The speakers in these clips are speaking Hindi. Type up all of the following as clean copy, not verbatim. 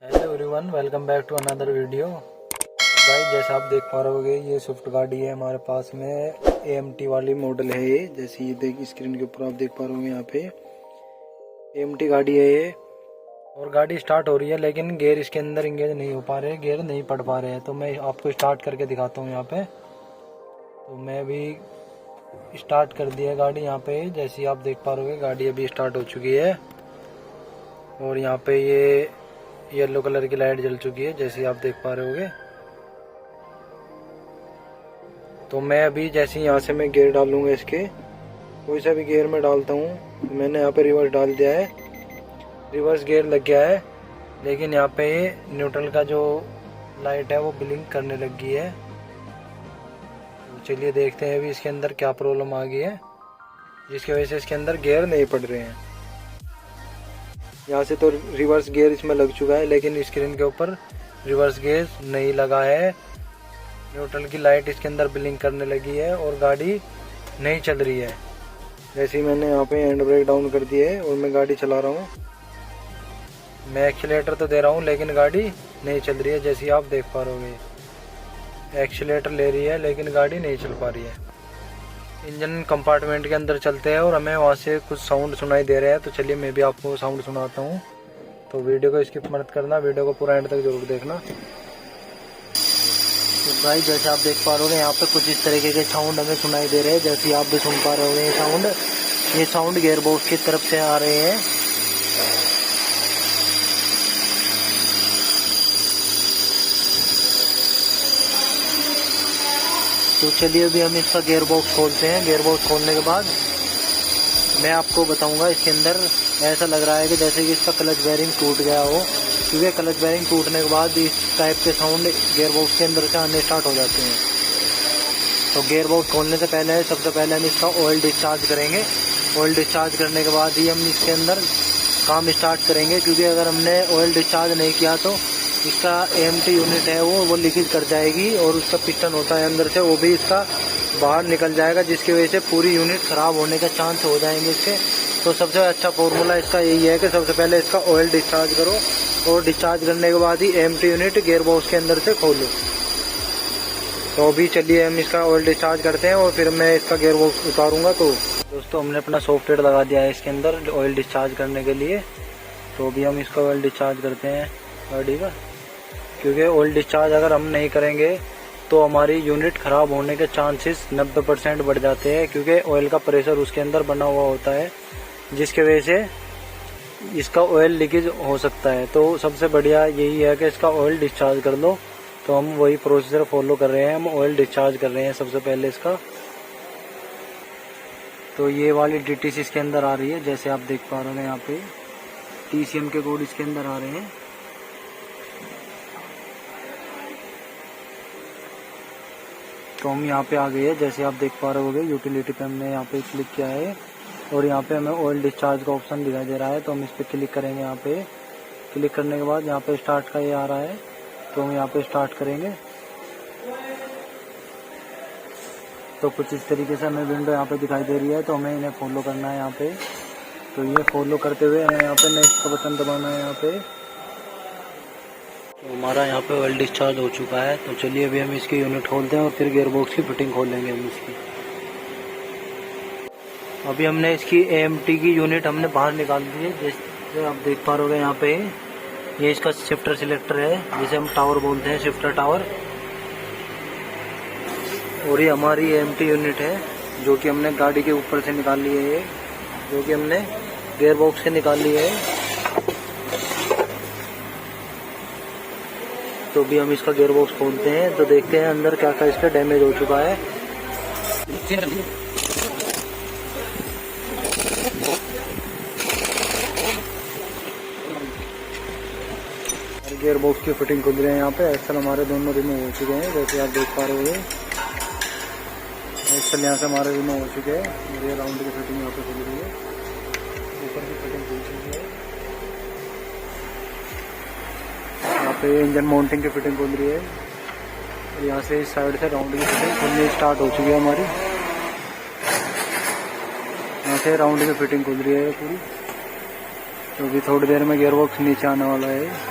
Hello everyone, welcome back to another video. Guys, जैसे आप देख पा रहे होगे, ये स्विफ्ट गाड़ी है हमारे पास में। AMT वाली मॉडल है ये। जैसे ये देख स्क्रीन के ऊपर आप देख पा रहे होगे, यहाँ पे AMT गाड़ी है ये। और गाड़ी स्टार्ट हो रही है, लेकिन गियर इसके अंदर इंगेज नहीं हो पा रहे, गियर नहीं पड़ पा रहे हैं। तो मैं आपको स्टार्ट करके दिखाता हूँ यहाँ पे। तो मैं भी स्टार्ट कर दिया गाड़ी यहाँ पे। जैसे आप देख पा रहे होगे, गाड़ी अभी स्टार्ट हो चुकी है। और यहाँ पे ये येलो कलर की लाइट जल चुकी है, जैसे आप देख पा रहे होगे। तो मैं अभी जैसे यहाँ से मैं गियर डालूंगा इसके, कोई सा भी गियर में डालता हूँ। तो मैंने यहाँ पे रिवर्स डाल दिया है, रिवर्स गियर लग गया है। लेकिन यहाँ पे न्यूट्रल का जो लाइट है वो ब्लिंक करने लग गई है। तो चलिए देखते हैं अभी इसके अंदर क्या प्रॉब्लम आ गई है, जिसकी वजह से इसके अंदर गियर नहीं पड़ रहे हैं। यहाँ से तो रिवर्स गियर इसमें लग चुका है, लेकिन स्क्रीन के ऊपर रिवर्स गियर नहीं लगा है। न्यूट्रल की लाइट इसके अंदर ब्लिंक करने लगी है और गाड़ी नहीं चल रही है। जैसे ही मैंने यहाँ पे हैंड ब्रेक डाउन कर दिया है और मैं गाड़ी चला रहा हूँ, मैं एक्सीलेटर तो दे रहा हूँ लेकिन गाड़ी नहीं चल रही है। जैसे आप देख पा रहे हो, एक्सीलेटर ले रही है लेकिन गाड़ी नहीं चल पा रही है। इंजन कंपार्टमेंट के अंदर चलते हैं और हमें वहाँ से कुछ साउंड सुनाई दे रहे हैं। तो चलिए मैं भी आपको साउंड सुनाता हूँ। तो वीडियो को स्किप मत करना, वीडियो को पूरा एंड तक जरूर देखना। तो भाई, जैसे आप देख पा रहे हो, यहाँ पे कुछ इस तरीके के साउंड हमें सुनाई दे रहे हैं। जैसे आप भी सुन पा रहे हो, ये साउंड गियर बॉक्स की तरफ से आ रहे हैं। तो चलिए अभी हम इसका गियर बॉक्स खोलते हैं। गियर बॉक्स खोलने के बाद मैं आपको बताऊंगा। इसके अंदर ऐसा लग रहा है कि जैसे कि इसका क्लच बेरिंग टूट गया हो, क्योंकि क्लच बेरिंग टूटने के बाद इस टाइप के साउंड गियर बॉक्स के अंदर से आने स्टार्ट हो जाते हैं। तो गियर बॉक्स खोलने से पहले सबसे पहले हम इसका ऑयल डिस्चार्ज करेंगे। ऑयल डिस्चार्ज करने के बाद ही हम इसके अंदर काम स्टार्ट करेंगे, क्योंकि अगर हमने ऑयल डिस्चार्ज नहीं किया तो इसका AMT यूनिट है वो लीकेज कर जाएगी और उसका पिस्टन होता है अंदर से, वो भी इसका बाहर निकल जाएगा, जिसकी वजह से पूरी यूनिट खराब होने के चांस हो जाएंगे इसके। तो सबसे अच्छा फॉर्मूला इसका यही है कि सबसे पहले इसका ऑयल डिस्चार्ज करो और डिस्चार्ज करने के बाद ही AMT यूनिट गियर बॉक्स के अंदर से खोलो। तो अभी चलिए हम इसका ऑयल डिस्चार्ज करते हैं और फिर मैं इसका गियर बॉक्स उतारूंगा। तो दोस्तों, हमने अपना सॉफ्टवेयर लगा दिया है इसके अंदर ऑयल डिस्चार्ज करने के लिए। तो अभी हम इसका ऑयल डिस्चार्ज करते हैं गाड़ी का, क्योंकि ऑयल डिस्चार्ज अगर हम नहीं करेंगे तो हमारी यूनिट ख़राब होने के चांसेस 90% बढ़ जाते हैं, क्योंकि ऑयल का प्रेशर उसके अंदर बना हुआ होता है, जिसके वजह से इसका ऑयल लीकेज हो सकता है। तो सबसे बढ़िया यही है कि इसका ऑयल डिस्चार्ज कर लो। तो हम वही प्रोसीजर फॉलो कर रहे हैं, हम ऑयल डिस्चार्ज कर रहे हैं सबसे पहले इसका। तो ये वाली DTC इसके अंदर आ रही है, जैसे आप देख पा रहे हैं, यहाँ पे TCM के कोड इसके अंदर आ रहे हैं। तो हम यहाँ पे आ गए हैं, जैसे आप देख पा रहे होगे। यूटिलिटी पे हमने यहाँ पे क्लिक किया है और यहाँ पे हमें ऑयल डिस्चार्ज का ऑप्शन दिखाई दे रहा है। तो हम इस पे क्लिक करेंगे। यहाँ पे क्लिक करने के बाद यहाँ पे स्टार्ट का ये आ रहा है, तो हम यहाँ पे स्टार्ट करेंगे। तो कुछ इस तरीके से हमें विंडो यहाँ पे दिखाई दे रही है, तो हमें इन्हें फॉलो करना है यहाँ पे। तो ये फॉलो करते हुए हमें यहाँ पे नेक्स्ट का बटन दबाना है यहाँ पे। तो हमारा यहाँ पे ऑयल डिस्चार्ज हो चुका है। तो चलिए अभी हम इसकी यूनिट खोलते हैं और फिर गियर बॉक्स की फिटिंग खोल लेंगे हम इसकी। अभी हमने इसकी AMT की यूनिट हमने बाहर निकाल दी है। जैसे आप देख पा रहे हो, यहाँ पे ये इसका शिफ्टर सिलेक्टर है, जिसे हम टावर बोलते हैं, शिफ्टर टावर। और ये हमारी AMT यूनिट है, जो कि हमने गाड़ी के ऊपर से निकाल ली है, जो कि हमने गियर बॉक्स से निकाल ली है। तो भी हम इसका गियर बॉक्स खोलते हैं, तो देखते हैं अंदर क्या क्या इसका डैमेज हो चुका है। गियर बॉक्स की फिटिंग खुल रही है यहाँ पे। एक्सल हमारे दोनों रिमूव हो चुके हैं, जैसे आप देख पा रहे हो। एक्सल यहाँ से हमारे रिमूव हो चुके हैं। ये राउंड की फिटिंग यहाँ पे खुल रही है, ऊपर की फिटिंग खुल चुकी है। यहाँ पे इंजन माउंटिंग की फिटिंग खुल रही है। यहाँ से इस साइड से राउंड की फिटिंग खुलनी स्टार्ट हो चुकी है हमारी। यहाँ से राउंड की फिटिंग खुल रही है पूरी। तो अभी थोड़ी देर में गियर बॉक्स नीचे आने वाला है।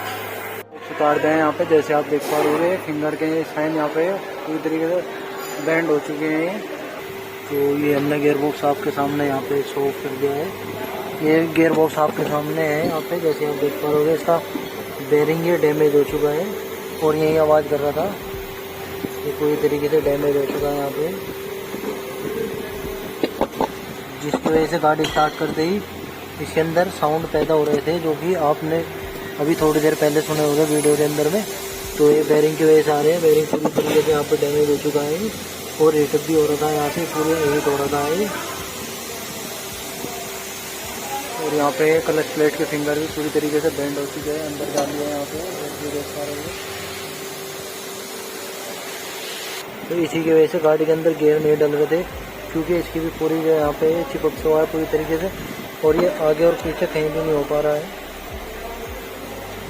उतार दें यहाँ पे। जैसे आप देख पा रहे हो फिंगर के साइन यहाँ पे पूरी तरीके से बैंड हो चुके हैं ये। तो ये हमने गियर बॉक्स आपके सामने यहाँ पे शो ऑफ कर दिया है। ये गियर बॉक्स आपके सामने है यहाँ पे। जैसे आप देख पा रहे हो इसका बेरिंग ये डैमेज हो चुका है और यही आवाज़ कर रहा था। ये पूरी तरीके से डैमेज हो चुका है यहाँ पे, जिसकी वजह से गाड़ी स्टार्ट करते ही इसके अंदर साउंड पैदा हो रहे थे, जो कि आपने अभी थोड़ी देर पहले सुने होंगे वीडियो के अंदर में। तो ये बेरिंग की वजह से आ रहे हैं। बेरिंग पूरी तरीके से यहाँ पे डैमेज हो चुका है और हीटअप भी हो रहा था, यहाँ से पूरे हीट हो रहा था ये। और यहाँ पे क्लच प्लेट के फिंगर भी पूरी तरीके से बेंड हो चुके हैं, अंदर डाल लिया यहाँ पे देख पा रहे हैं। तो इसी की वजह से गाड़ी के अंदर गियर नहीं डल रहे थे, क्योंकि इसकी भी पूरी जो यहाँ पे चिपक से हुआ है पूरी तरीके से, और ये आगे और पीछे कहीं भी नहीं हो पा रहा है,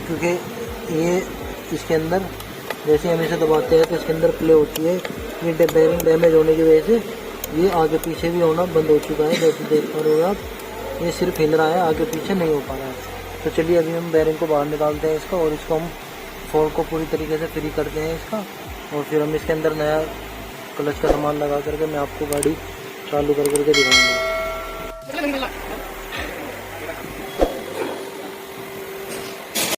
क्योंकि ये इसके अंदर जैसे हम इसे दबाते हैं तो इसके अंदर प्ले होती है। ये बेरिंग डैमेज होने की वजह से ये आगे पीछे भी होना बंद हो चुका है। जैसे देख पा रहे हो आप, ये सिर्फ हिल रहा है, आगे पीछे नहीं हो पा रहा है। तो चलिए अभी हम बेरिंग को बाहर निकालते हैं इसका, और इसको हम फोल्ड को पूरी तरीके से फ्री करते हैं इसका, और फिर हम इसके अंदर नया क्लच का सामान लगा करके मैं आपको गाड़ी चालू कर करके दिखाऊंगा।